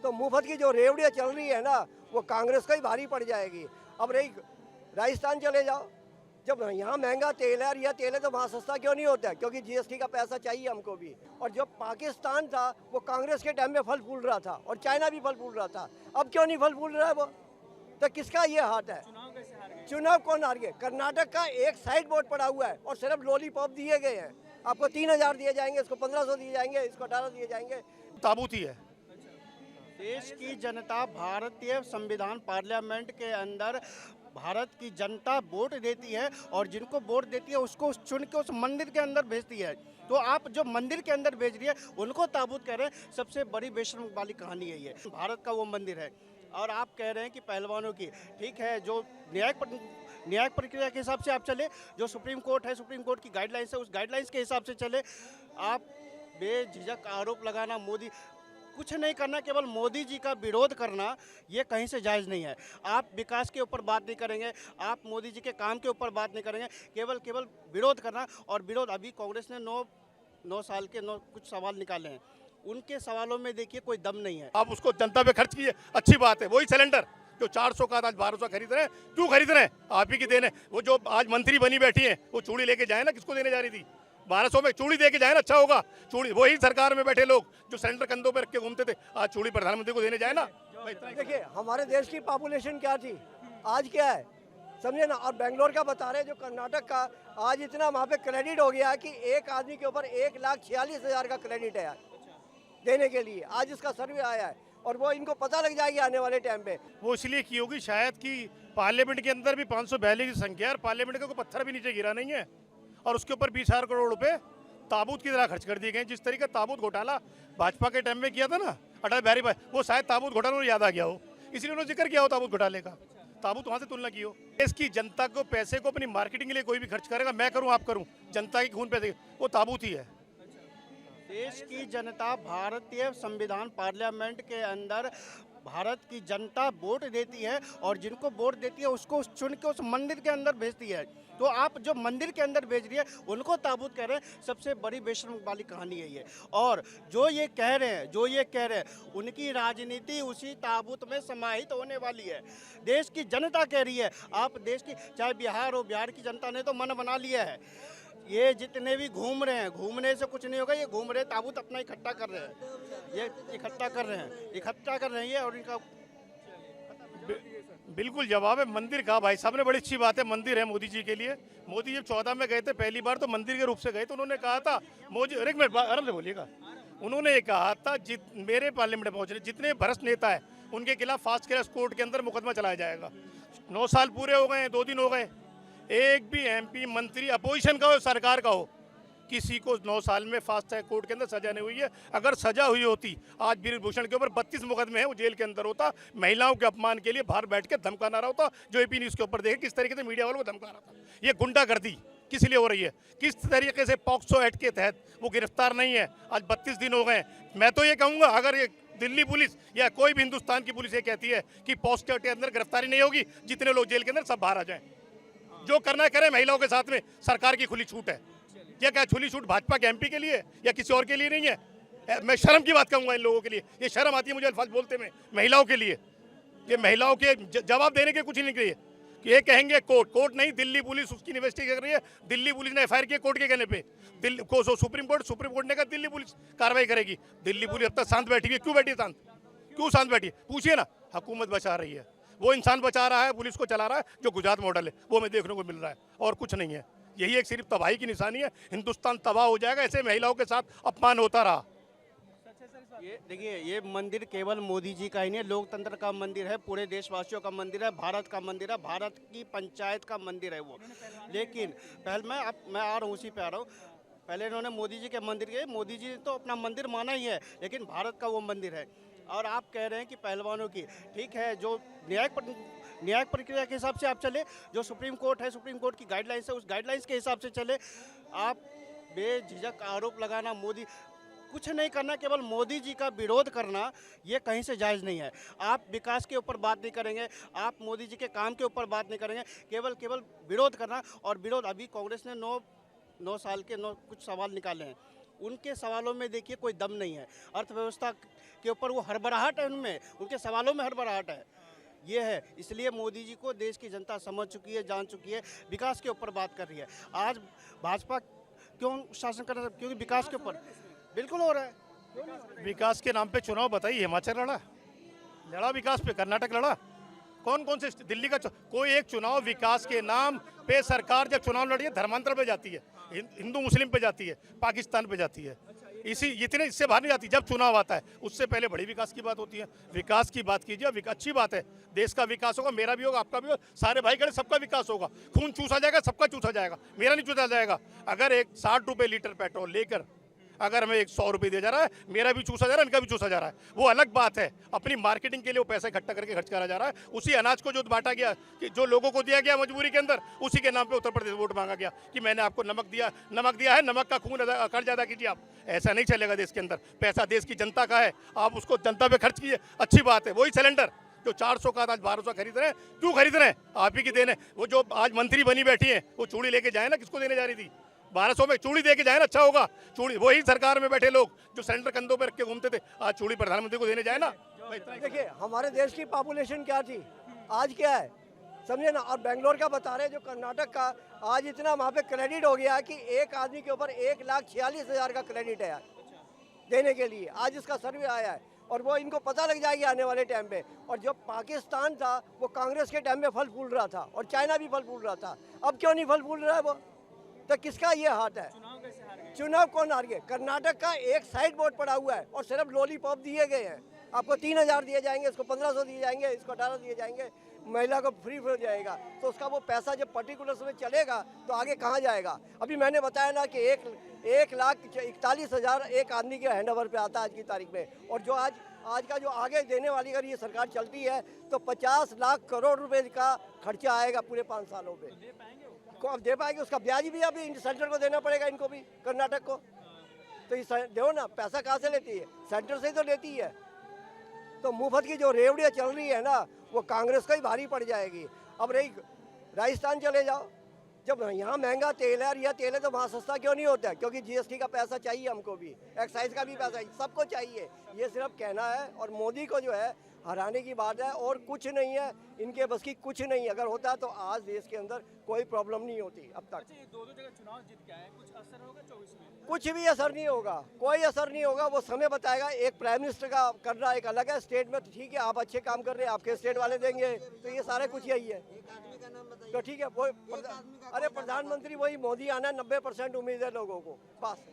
तो मुफ्त की जो रेवड़ियाँ चल रही है ना, वो कांग्रेस को ही भारी पड़ जाएगी। अब रही राजस्थान चले जाओ, जब यहाँ महंगा तेल है और यह तेल है तो वहाँ सस्ता क्यों नहीं होता है? क्योंकि जीएसटी का पैसा चाहिए हमको भी। और जो पाकिस्तान था वो कांग्रेस के टाइम में फल फूल रहा था और चाइना भी फल फूल रहा था, अब क्यों नहीं फल फूल रहा है वो? तो किसका ये हाथ है? चुनाव कौन हार गए? कर्नाटक का एक साइड बोर्ड पड़ा हुआ है और सिर्फ लॉलीपॉप दिए गए हैं। आपको 3000 दिए जाएंगे, इसको 1500 दिए जाएंगे, इसको 18 दिए जाएंगे। ताबूत ही है। देश की जनता भारतीय संविधान पार्लियामेंट के अंदर भारत की जनता वोट देती है और जिनको वोट देती है उसको चुन के उस मंदिर के अंदर भेजती है। तो आप जो मंदिर के अंदर भेज रही है उनको ताबूत कह रहे हैं। सबसे बड़ी बेशर्म वाली कहानी है ये। भारत का वो मंदिर है और आप कह रहे हैं कि पहलवानों की, ठीक है, जो न्यायिक प्रक्रिया के हिसाब से आप चले, जो सुप्रीम कोर्ट है, सुप्रीम कोर्ट की गाइडलाइंस है, उस गाइडलाइंस के हिसाब से चले। आप बेझिझक आरोप लगाना, मोदी कुछ नहीं करना, केवल मोदी जी का विरोध करना, ये कहीं से जायज़ नहीं है। आप विकास के ऊपर बात नहीं करेंगे, आप मोदी जी के काम के ऊपर बात नहीं करेंगे, केवल विरोध करना। और विरोध, अभी कांग्रेस ने 9 साल के कुछ सवाल निकाले हैं, उनके सवालों में देखिए कोई दम नहीं है। आप उसको जनता पे खर्च कीजिए, अच्छी बात है। वही सिलेंडर जो 400 का आज 1200 खरीद रहे हैं, क्यों खरीद रहे हैं? आप ही की देन है। वो जो आज मंत्री बनी बैठी है वो चूड़ी लेके जाए ना, किसको देने जा रही थी? 1200 में चूड़ी दे के जाए ना, अच्छा होगा। चूड़ी वही सरकार में बैठे लोग जो सिलेंडर कंधों पे रख के घूमते थे, आज चूड़ी प्रधानमंत्री को देने जाए ना। देखिए हमारे देश की पॉपुलेशन क्या थी, आज क्या है, समझे ना। और बेंगलोर का बता रहे, जो कर्नाटक का, आज इतना वहाँ पे क्रेडिट हो गया है कि एक आदमी के ऊपर 1,46,000 का क्रेडिट है देने के लिए। आज इसका सर्वे आया है और वो इनको पता लग जाएगी आने वाले टाइम पे। वो इसलिए की होगी शायद कि पार्लियामेंट के अंदर भी 542 की संख्या है और पार्लियामेंट का कोई पत्थर भी नीचे गिरा नहीं है और उसके ऊपर 20,000 करोड़ रुपए ताबूत की तरह खर्च कर दिए गए। जिस तरीके ताबूत घोटाला भाजपा के टाइम में किया था ना, अटल बिहारी भाई, वो शायद ताबूत घोटाला याद आ गया हो, इसलिए उन्होंने जिक्र किया हो ताबूत घोटाले का। ताबूत वहाँ से तुलना की हो। देश की जनता को पैसे को अपनी मार्केटिंग के लिए कोई भी खर्च करेगा, मैं करूँ आप करूँ, जनता की खून पैसे, वो ताबूत ही है। देश की जनता भारतीय संविधान पार्लियामेंट के अंदर भारत की जनता वोट देती है और जिनको वोट देती है उसको चुन के उस मंदिर के अंदर भेजती है। तो आप जो मंदिर के अंदर भेज रही है उनको ताबूत कह रहे हैं। सबसे बड़ी बेशर्म वाली कहानी है ये। और जो ये कह रहे हैं उनकी राजनीति उसी ताबूत में समाहित होने वाली है। देश की जनता कह रही है, आप देश की, चाहे बिहार हो, बिहार की जनता ने तो मन बना लिया है। ये जितने भी घूम रहे हैं, घूमने से कुछ नहीं होगा, ये घूम रहे ताबूत अपना इकट्ठा कर रहे हैं, ये इकट्ठा कर रहे हैं और इनका बिल्कुल जवाब है मंदिर का। भाई साहब ने बड़ी अच्छी बात है, मंदिर है मोदी जी के लिए। मोदी जब 14 में गए थे पहली बार तो मंदिर के रूप से गए, तो उन्होंने कहा था, मोदी, एक मिनट आराम से बोलिएगा, उन्होंने ये कहा था मेरे पार्लियामेंट में पहुंचे जितने भ्रष्ट नेता है उनके खिलाफ फास्ट ट्रैक कोर्ट के अंदर मुकदमा चलाया जाएगा। 9 साल पूरे हो गए, 2 दिन हो गए, एक भी एमपी मंत्री अपोजिशन का हो, सरकार का हो, किसी को 9 साल में फास्ट ट्रैक कोर्ट के अंदर सजा नहीं हुई है। अगर सजा हुई होती, आज ब्रिजभूषण के ऊपर 32 मुकदमे हैं, वो जेल के अंदर होता, महिलाओं के अपमान के लिए बाहर बैठ के धमकाना रहा होता। जो एपी न्यूज़ के ऊपर देखे किस तरीके से मीडिया वालों को धमका रहा था। ये गुंडागर्दी किस लिए हो रही है, किस तरीके से पॉक्सो एक्ट के तहत वो गिरफ्तार नहीं है। आज 32 दिन हो गए। मैं तो ये कहूँगा, अगर ये दिल्ली पुलिस या कोई भी हिंदुस्तान की पुलिस ये कहती है कि पॉक्सो एक्ट के अंदर गिरफ्तारी नहीं होगी, जितने लोग जेल के अंदर सब बाहर आ जाएं, जो करना करें। महिलाओं के साथ में सरकार की खुली छूट है। ये क्या खुली छूट भाजपा के एमपी के लिए या किसी और के लिए नहीं है? मैं शर्म की बात कहूँगा इन लोगों के लिए, ये शर्म आती है मुझे अल्फाज बोलते में। महिलाओं के लिए, ये महिलाओं के जवाब देने के कुछ ही नहीं करिए कि ये कहेंगे कोर्ट नहीं, दिल्ली पुलिस उसकी इन्वेस्टिगेशन कर रही है। दिल्ली पुलिस ने एफआईआर किया कोर्ट के कहने पे, दिल्ली को सुप्रीम कोर्ट ने कहा दिल्ली पुलिस कार्रवाई करेगी। दिल्ली पुलिस अब तक शांत बैठी है, क्यों बैठी है शांत? क्यों शांत बैठी है? पूछिए ना। हुकूमत बचा रही है, वो इंसान बचा रहा है, पुलिस को चला रहा है, जो गुजरात मॉडल है वो हमें देखने को मिल रहा है, और कुछ नहीं है। यही एक सिर्फ तबाही की निशानी है। हिंदुस्तान तबाह हो जाएगा ऐसे महिलाओं के साथ अपमान होता रहा। ये देखिए, ये मंदिर केवल मोदी जी का ही नहीं है, लोकतंत्र का मंदिर है, पूरे देशवासियों का मंदिर है, भारत का मंदिर है, भारत की पंचायत का मंदिर है वो। लेकिन पहले मैं आ रहा हूँ, उसी पे आ रहा हूँ। पहले इन्होंने मोदी जी के मंदिर के, मोदी जी ने तो अपना मंदिर माना ही है, लेकिन भारत का वो मंदिर है। और आप कह रहे हैं कि पहलवानों की, ठीक है, जो न्यायिक प्रक्रिया के हिसाब से आप चले, जो सुप्रीम कोर्ट है, सुप्रीम कोर्ट की गाइडलाइंस है, उस गाइडलाइंस के हिसाब से चले। आप बेझिझक आरोप लगाना, मोदी कुछ नहीं करना, केवल मोदी जी का विरोध करना, ये कहीं से जायज़ नहीं है। आप विकास के ऊपर बात नहीं करेंगे, आप मोदी जी के काम के ऊपर बात नहीं करेंगे, केवल विरोध करना। और विरोध, अभी कांग्रेस ने 9 साल के कुछ सवाल निकाले हैं, उनके सवालों में देखिए कोई दम नहीं है। अर्थव्यवस्था के ऊपर वो हड़बड़ाहट है, उनमें, उनके सवालों में हड़बड़ाहट है। ये है, इसलिए मोदी जी को देश की जनता समझ चुकी है, जान चुकी है, विकास के ऊपर बात कर रही है। आज भाजपा क्यों शासन कर रहा है? क्योंकि विकास के ऊपर बिल्कुल हो रहा है। विकास के नाम पे चुनाव बताइए, हिमाचल लड़ा विकास पे, कर्नाटक लड़ा, कौन कौन से दिल्ली का कोई एक चुनाव विकास के नाम पे सरकार जब चुनाव लड़ी है धर्मांतर पे जाती है, हिंदू मुस्लिम पे जाती है, पाकिस्तान पे जाती है, इससे बाहर नहीं जाती। जब चुनाव आता है उससे पहले बड़ी विकास की बात होती है। विकास की बात कीजिए, अच्छी बात है, देश का विकास होगा, मेरा भी होगा, आपका भी होगा, सारे भाई खड़े, सबका विकास होगा। खून चूसा जाएगा, सबका चूसा जाएगा, मेरा नहीं चूसा जाएगा। अगर एक 60 रुपये लीटर पेट्रोल लेकर अगर हमें 100 रुपये दिया जा रहा है, मेरा भी चूसा जा रहा है, इनका भी चूसा जा रहा है, वो अलग बात है। अपनी मार्केटिंग के लिए वो पैसा इकट्ठा करके खर्च करा जा रहा है। उसी अनाज को जो बांटा गया, कि जो लोगों को दिया गया मजबूरी के अंदर, उसी के नाम पे उत्तर प्रदेश वोट मांगा गया कि मैंने आपको नमक दिया है, नमक का खून कर्ज अदा कीजिए आप। ऐसा नहीं चलेगा देश के अंदर। पैसा देश की जनता का है, आप उसको जनता पे खर्च कीजिए, अच्छी बात है। वही सिलेंडर जो 400 का आज 1200 खरीद रहे हैं, क्यों खरीद रहे हैं? आप ही की देन है। वो जो आज मंत्री बनी बैठी है, वो चूड़ी लेके जाए ना, किसको देने जा रही थी? 1200 में चूड़ी दे के जाए ना, अच्छा होगा। चूड़ी वही सरकार में बैठे लोग जो सिलेंडर कंधों पे रख के घूमते थे, आज चूड़ी प्रधानमंत्री को देने जाए ना। देखिए हमारे देश की पॉपुलेशन क्या थी, आज क्या है, समझे ना। और बेंगलोर का बता रहे, जो कर्नाटक का, आज इतना वहाँ पे क्रेडिट हो गया है कि एक आदमी के ऊपर 1,46,000 का क्रेडिट है देने के लिए। आज इसका सर्वे आया है और वो इनको पता लग जाएगी आने वाले टाइम पे। और जो पाकिस्तान था वो कांग्रेस के टाइम में फल फूल रहा था और चाइना भी फल फूल रहा था, अब क्यों नहीं फल फूल रहा है वो? तो किसका ये हाथ है? चुनाव कौन हार गए? कर्नाटक का एक साइड बोर्ड पड़ा हुआ है और सिर्फ लॉलीपॉप दिए गए हैं। आपको 3,000 दिए जाएंगे, इसको 1,500 दिए जाएंगे, इसको 18 दिए जाएंगे, महिला को फ्री हो जाएगा। तो उसका वो पैसा जब पर्टिकुलर समय चलेगा तो आगे कहाँ जाएगा? अभी मैंने बताया ना कि 1,41,000 एक आदमी के हैंड ओवर पे आता है आज की तारीख में। और जो आज का जो आगे देने वाली अगर ये सरकार चलती है तो 50 लाख करोड़ रुपए का खर्चा आएगा पूरे 5 सालों पे। को अब दे पाएंगे? उसका ब्याज भी अभी सेंटर को देना पड़ेगा, इनको भी, कर्नाटक को। तो ये दो ना, पैसा कहाँ से लेती है? सेंटर से ही तो लेती है। तो मुफ्त की जो रेवड़ियाँ चल रही है ना, वो कांग्रेस को ही भारी पड़ जाएगी। अब रही राजस्थान चले जाओ, जब यहाँ महंगा तेल है, यह तेल है, तो वहाँ सस्ता क्यों नहीं होता है? क्योंकि जीएसटी का पैसा चाहिए हमको भी, एक्साइज का भी पैसा सबको चाहिए। ये सिर्फ कहना है और मोदी को जो है हराने की बात है, और कुछ नहीं है इनके बस की, कुछ नहीं। अगर होता तो आज देश के अंदर कोई प्रॉब्लम नहीं होती अब तक। दो जगह चुनाव जीत के आए, कुछ असर होगा 24 में? कुछ भी असर नहीं होगा, कोई असर नहीं होगा, वो समय बताएगा। एक प्राइम मिनिस्टर का करना एक अलग है, स्टेट में तो ठीक है, आप अच्छे काम कर रहे हैं, आपके स्टेट वाले देंगे, तो ये सारे कुछ यही है। तो ठीक है, वो अरे प्रधानमंत्री वही मोदी आना, 90% उम्मीद है लोगों को, बस।